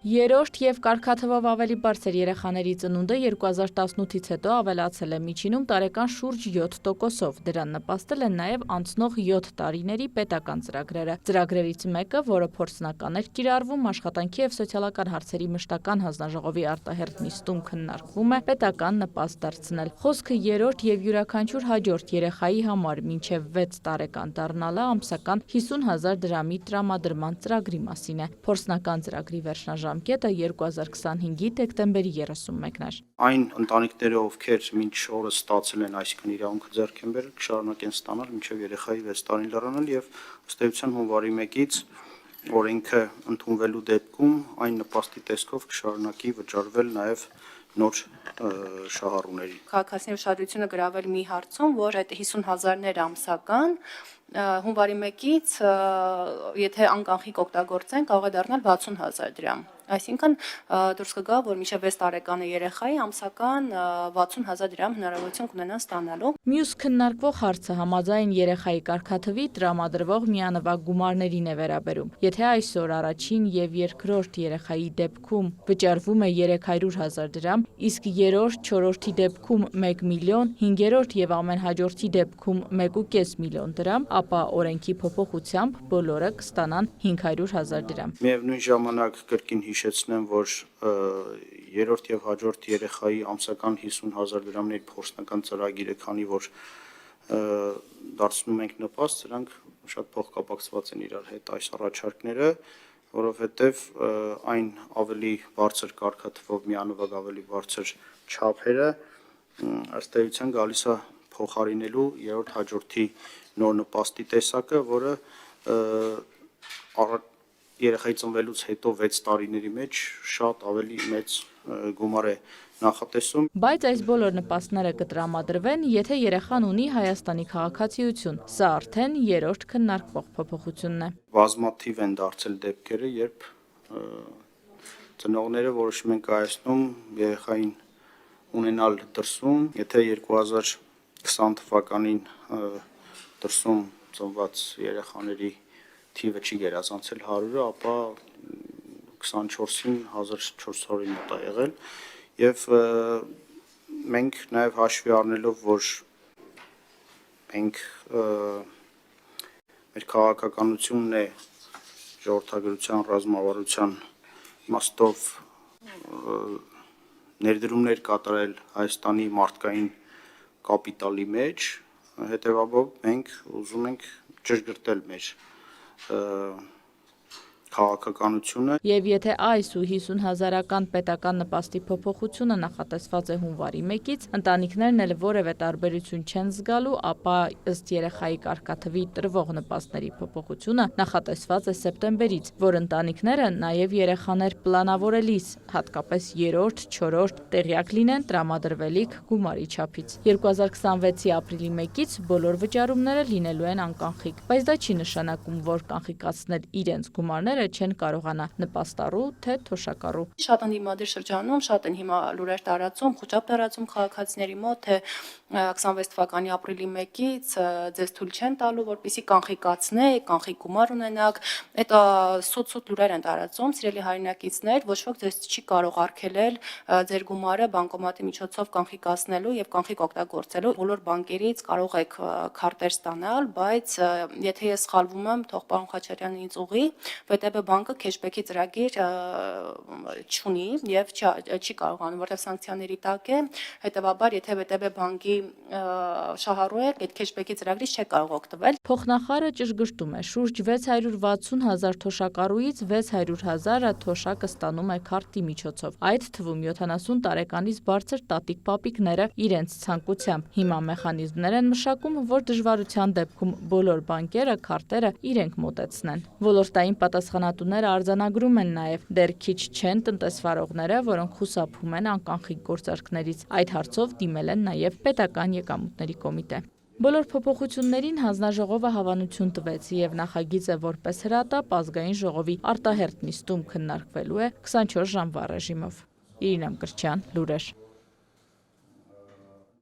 Երրորդ և կարգաթվով ավելի բարձր երեխաների ծնունդը 2018-ից հետո ավելացել է միջինում տարեկան շուրջ 7%-ով, դրան նպաստել են նաև անցնող 7 տարիների պետական ծրագրերը։ Ծրագրերից մեկը, որը փորձնական էր կիրառվում, աշխատանքի և սոցիալական հարցերի մշտական հանձնաժողովի արտահերթ նիստում քննարկվում է պետական նպաստ դարձնել։ Խոսքը երրորդ և յուրաքանչյուր հաջորդ երեխայի համար մինչև 6 տարեկան դառնալը ամսական 50,000 դրամի տրամադրման ծրագրի մասին է։ Փորձնական ծրագրի վերջնաժամկետը 2025-ի դեկտեմբերի 31-ն էր։ Այն ընտանիքները, ովքեր մինչ օրս ստացել են, այսինքն իրավունքը ձեռք են բերել, կշարունակեն ստանալ մինչև երեխայի 6 տարին լրանալ եւ ըստ էության հունվարի 1-ից օրենքը ընդունվելու դեպքում այն նպաստի տեսքով կշարունակի վճարվել նաև նոր շահառուների։ Քաղաքացիների ուշադրությունը գրավել մի հարցում, որ այդ 50,000-ներ ամսական հունվարի 1-ից եթե անկանխիկ օգտագործեն, կարող է դառնալ 60,000 դրամ։ Այսինքն դուրս կգա, որ մինչև 6 տարեկան երեխայի ամսական 60,000 դրամ հնարավորություն կունենան ստանալու։ Մյուս քննարկվող հարցը համաձայն երեխայի կարգաթվի տրամադրվող միանվագ գումարներին է վերաբերում։ Եթե այսօր առաջին և երկրորդ երեխայի դեպքում վճարվում է 300,000 դրամ, իսկ երրորդ, չորրորդի դեպքում 1 միլիոն, հինգերորդ և ամենհաջորդի դեպքում 1,5 միլիոն դրամ, ապա օրենքի փոփոխությամբ բոլորը կստանան 500,000 դրամ։ Միևնույն ժամանակ կրկին հիշեցնեմ, որ երրորդ եւ հաջորդ երեխայի ամսական 50,000 դրամների փորձնական ծրագիրը, քանի որ դարձնում ենք նպաստ, սրանք շատ փոխկապակցված են իրար հետ այս առաջարկները, որովհետեւ այն ավելի բարձր կարգաթվով միանվագ ավելի բարձր չափերը ըստ էության գալիս է փոխարինելու երրորդ հաջորդի նոր նպաստի տեսակը, որը երեխայի ծնվելուց հետո 6 տարիների մեջ շատ ավելի մեծ գումար է նախատեսում։ Բայց այս բոլոր նպաստները կտրամադրվեն, եթե երեխան ունի Հայաստանի քաղաքացիություն։ Սա արդեն երրորդ քննարկվող փոփոխությունն է։ Բազմաթիվ են դարձել դեպքերը, երբ ծնողները որոշում են կայացնում երեխային ունենալ դրսում, եթե 2020 թվականին դրսում ծնված երեխաների թիվը չի գերազանցել 100-ը, ապա 24-ին 1400-ի մոտ է եղել եւ մենք նաեւ հաշվի առնելով, որ մենք մեր քաղաքականությունն է ժողովրդագրության ռազմավարության իմաստով ներդրումներ կատարել Հայաստանի մարդկային կապիտալի մեջ, հետեւաբար մենք ուզում ենք ճշգրտել մեր քաղաքականությունը։ Եվ եթե այս ու 50,000-ական պետական նպաստի փոփոխությունը նախատեսված է հունվարի 1-ից, ընտանիքներն էլ որևէ տարբերություն չեն զգալու, ապա ըստ երեխայի կարգաթվի տրվող նպաստների փոփոխությունը նախատեսված է սեպտեմբերից, որ ընտանիքները նաև երեխաներ պլանավորելիս, հատկապես երրորդ, չորրորդ տեղյակ լինեն տրամադրվելիք գումարի չափից։ 2026-ի ապրիլի 1-ից բոլոր վճարումները լինելու են անկանխիկ, բայց դա չի նշանակում, որ կանխիկացնել իրենց գումարները չեն կարողանա նպաստառու, թե թոշակառու։ Շատ ընդդիմադիր շրջանում, շատ են հիմա լուրեր տարածում, խոճապ տարածում քաղաքացիների մոտ, թե 26 թվականի ապրիլի 1-ից ձեզ թույլ չեն տալու, որպեսզի կանխիկացնեք, կանխիկ գումար ունենաք։ Այդ սուտ լուրեր են տարածում, սիրելի հայրենակիցներ, ոչ ոք ձեզ չի կարող արգելել ձեր գումարը բանկոմատի միջոցով կանխիկացնելու եւ կանխիկ օգտագործելու։ Բոլոր բանկերից կարող եք քարտեր ստանալ, բայց եթե ես սխալվում եմ, թող պարոն Խաչատրյանը ինձ ուղղի, ՎՏԲ բանկը քեշբեքի ծրագիր չունի եւ չի կարողանում, որտեղ սանկցիաների տակ է, հետեւաբար եթե ՎՏԲ բանկի շահառու եք, այդ քեշբեքի ծրագրից չեք կարող օգտվել։ Փոխնախարարը ճշգրտում է, շուրջ 660,000 թոշակառուից 600,000-ը թոշակը ստանում է քարտի միջոցով։ Այդ թվում 70 տարեկանից բարձր տատիկ-պապիկները իրենց ցանկությամբ։ Հիմա մեխանիզմներ են մշակում, որ դժվարության դեպքում բոլոր բանկերը քարտերը իրենք մոտեցնեն։ Ոլորտային պատասխանատուները արձանագրում են նաև, դեռ քիչ չեն տնտեսվարողները, որոնք խուսափում են անկանխիկ գործարքներից։ Այդ հարցով դիմել են նաև պետական եկամուտների կոմիտե։ Բոլոր փոփոխություններին հանձնաժողովը հավանություն տվեց եւ նախագիծը որպես հրատապ ազգային ժողովի արտահերթ նիստում քննարկվելու է 24 ժամվա ռեժիմով։ Իրինա Մկրտչյան, լուրեր։